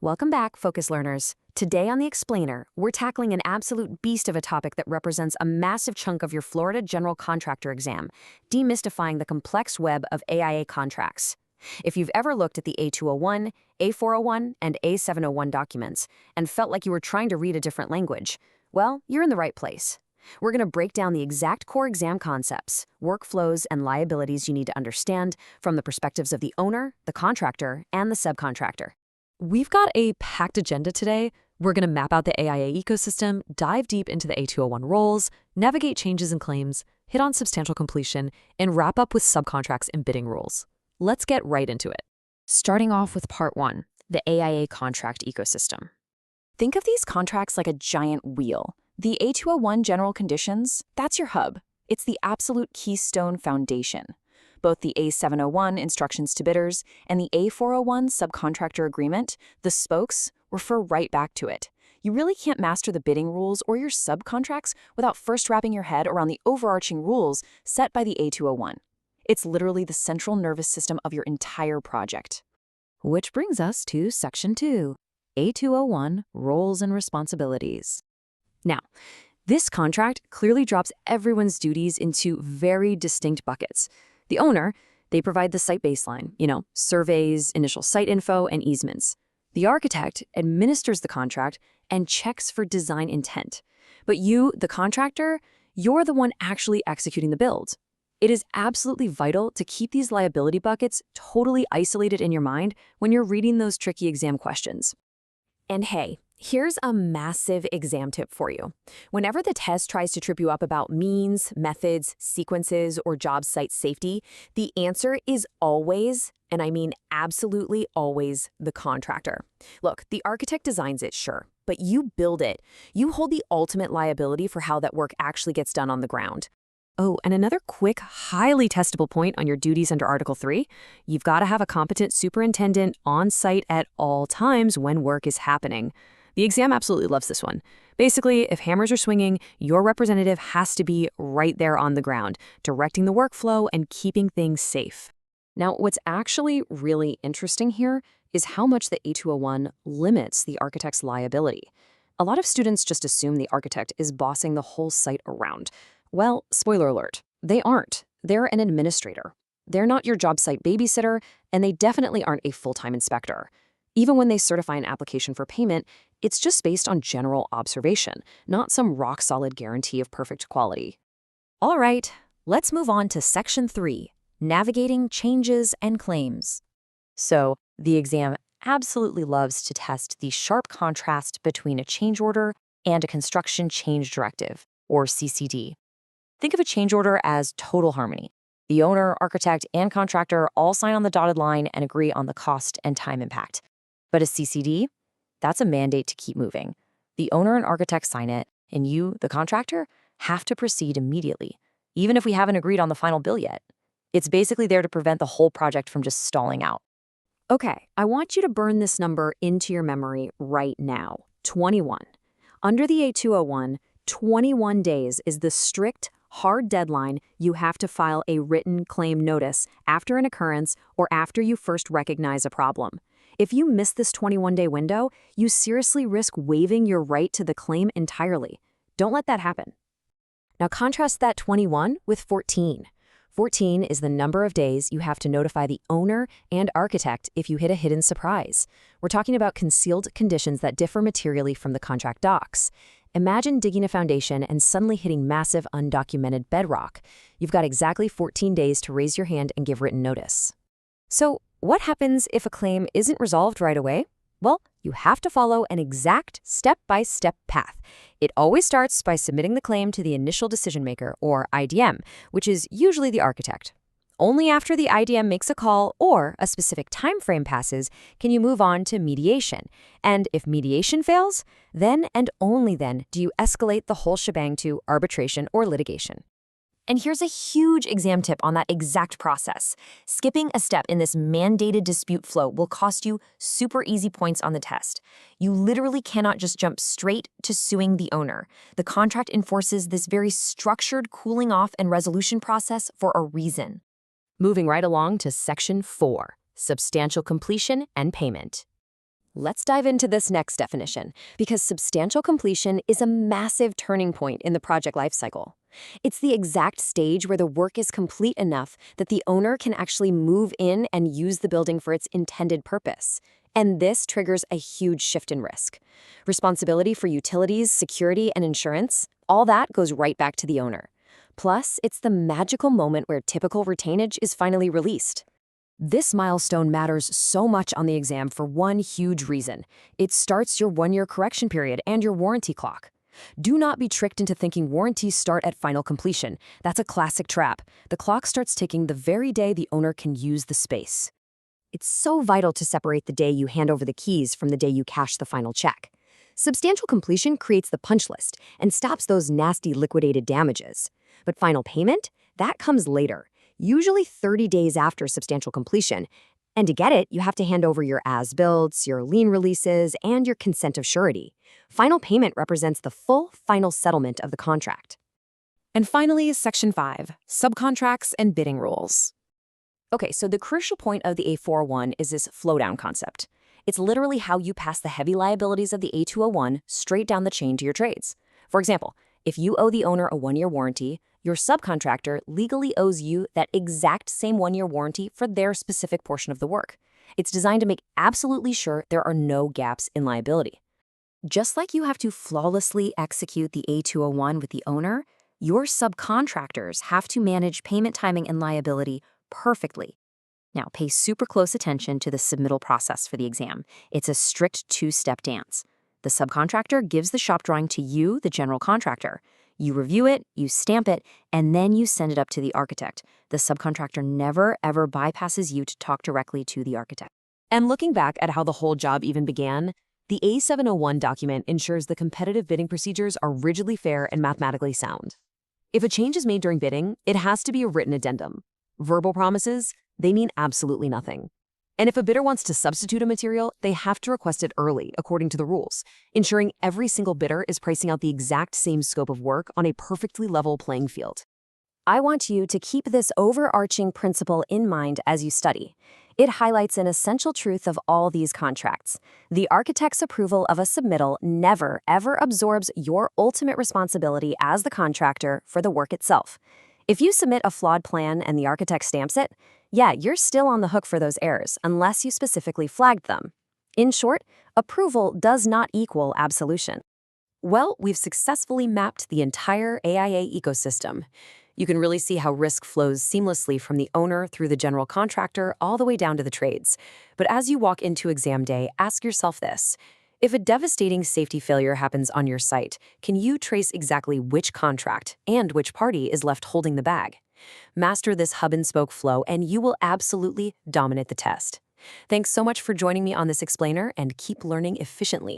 Welcome back, Focus Learners. Today on The Explainer, we're tackling an absolute beast of a topic that represents a massive chunk of your Florida General Contractor exam, demystifying the complex web of AIA contracts. If you've ever looked at the A201, A401, and A701 documents and felt like you were trying to read a different language, well, you're in the right place. We're going to break down the exact core exam concepts, workflows, and liabilities you need to understand from the perspectives of the owner, the contractor, and the subcontractor. We've got a packed agenda today. We're going to map out the AIA ecosystem, dive deep into the A201 roles, navigate changes and claims, hit on substantial completion, and wrap up with subcontracts and bidding rules. Let's get right into it. Starting off with part 1, the AIA contract ecosystem. Think of these contracts like a giant wheel. The A201 general conditions, that's your hub. It's the absolute keystone foundation. Both the A701 instructions to bidders and the A401 subcontractor agreement, the spokes, refer right back to it. You really can't master the bidding rules or your subcontracts without first wrapping your head around the overarching rules set by the A201. It's literally the central nervous system of your entire project. Which brings us to Section 2, A201 Roles and Responsibilities. Now, this contract clearly drops everyone's duties into very distinct buckets. The owner, they provide the site baseline, surveys, initial site info, and easements. The architect administers the contract and checks for design intent. But you, the contractor, you're the one actually executing the build. It is absolutely vital to keep these liability buckets totally isolated in your mind when you're reading those tricky exam questions. And hey, here's a massive exam tip for you. Whenever the test tries to trip you up about means, methods, sequences, or job site safety, the answer is always, and I mean absolutely always, the contractor. Look, the architect designs it, sure, but you build it. You hold the ultimate liability for how that work actually gets done on the ground. Oh, and another quick, highly testable point on your duties under Article 3, you've got to have a competent superintendent on site at all times when work is happening. The exam absolutely loves this one. Basically, if hammers are swinging, your representative has to be right there on the ground, directing the workflow and keeping things safe. Now, what's actually really interesting here is how much the A201 limits the architect's liability. A lot of students just assume the architect is bossing the whole site around. Well, spoiler alert, they aren't. They're an administrator. They're not your job site babysitter, and they definitely aren't a full-time inspector. Even when they certify an application for payment, it's just based on general observation, not some rock-solid guarantee of perfect quality. All right, let's move on to Section 3, Navigating Changes and Claims. So, the exam absolutely loves to test the sharp contrast between a change order and a construction change directive, or CCD. Think of a change order as total harmony. The owner, architect, and contractor all sign on the dotted line and agree on the cost and time impact. But a CCD, that's a mandate to keep moving. The owner and architect sign it, and you, the contractor, have to proceed immediately, even if we haven't agreed on the final bill yet. It's basically there to prevent the whole project from just stalling out. Okay, I want you to burn this number into your memory right now, 21. Under the A201, 21 days is the strict, hard deadline you have to file a written claim notice after an occurrence or after you first recognize a problem. If you miss this 21-day window, you seriously risk waiving your right to the claim entirely. Don't let that happen. Now contrast that 21 with 14. 14 is the number of days you have to notify the owner and architect if you hit a hidden surprise. We're talking about concealed conditions that differ materially from the contract docs. Imagine digging a foundation and suddenly hitting massive undocumented bedrock. You've got exactly 14 days to raise your hand and give written notice. So, what happens if a claim isn't resolved right away? Well, you have to follow an exact step-by-step path. It always starts by submitting the claim to the initial decision maker, or IDM, which is usually the architect. Only after the IDM makes a call or a specific time frame passes can you move on to mediation. And if mediation fails, then and only then do you escalate the whole shebang to arbitration or litigation. And here's a huge exam tip on that exact process. Skipping a step in this mandated dispute flow will cost you super easy points on the test. You literally cannot just jump straight to suing the owner. The contract enforces this very structured cooling off and resolution process for a reason. Moving right along to Section 4, Substantial Completion and Payment. Let's dive into this next definition, because substantial completion is a massive turning point in the project lifecycle. It's the exact stage where the work is complete enough that the owner can actually move in and use the building for its intended purpose. And this triggers a huge shift in risk. Responsibility for utilities, security, and insurance, all that goes right back to the owner. Plus, it's the magical moment where typical retainage is finally released. This milestone matters so much on the exam for one huge reason. It starts your one-year correction period and your warranty clock. Do not be tricked into thinking warranties start at final completion. That's a classic trap. The clock starts ticking the very day the owner can use the space. It's so vital to separate the day you hand over the keys from the day you cash the final check. Substantial completion creates the punch list and stops those nasty liquidated damages. But final payment? That comes later, usually 30 days after substantial completion. And to get it, you have to hand over your as-builts, your lien releases, and your consent of surety. Final payment represents the full final settlement of the contract. And finally, Section 5, Subcontracts and Bidding Rules. Okay, so the crucial point of the A401 is this flow-down concept. It's literally how you pass the heavy liabilities of the A201 straight down the chain to your trades. For example, if you owe the owner a one-year warranty, your subcontractor legally owes you that exact same one-year warranty for their specific portion of the work. It's designed to make absolutely sure there are no gaps in liability. Just like you have to flawlessly execute the A201 with the owner, your subcontractors have to manage payment timing and liability perfectly. Now, pay super close attention to the submittal process for the exam. It's a strict two-step dance. The subcontractor gives the shop drawing to you, the general contractor. You review it, you stamp it, and then you send it up to the architect. The subcontractor never, ever bypasses you to talk directly to the architect. And looking back at how the whole job even began, the A701 document ensures the competitive bidding procedures are rigidly fair and mathematically sound. If a change is made during bidding, it has to be a written addendum. Verbal promises, they mean absolutely nothing. And if a bidder wants to substitute a material, they have to request it early, according to the rules, ensuring every single bidder is pricing out the exact same scope of work on a perfectly level playing field. I want you to keep this overarching principle in mind as you study. It highlights an essential truth of all these contracts. The architect's approval of a submittal never, ever absorbs your ultimate responsibility as the contractor for the work itself. If you submit a flawed plan and the architect stamps it, yeah, you're still on the hook for those errors unless you specifically flagged them. In short, approval does not equal absolution. Well, we've successfully mapped the entire AIA ecosystem. You can really see how risk flows seamlessly from the owner through the general contractor all the way down to the trades. But as you walk into exam day, ask yourself this. If a devastating safety failure happens on your site, can you trace exactly which contract and which party is left holding the bag? Master this hub-and-spoke flow, and you will absolutely dominate the test. Thanks so much for joining me on this explainer, and keep learning efficiently.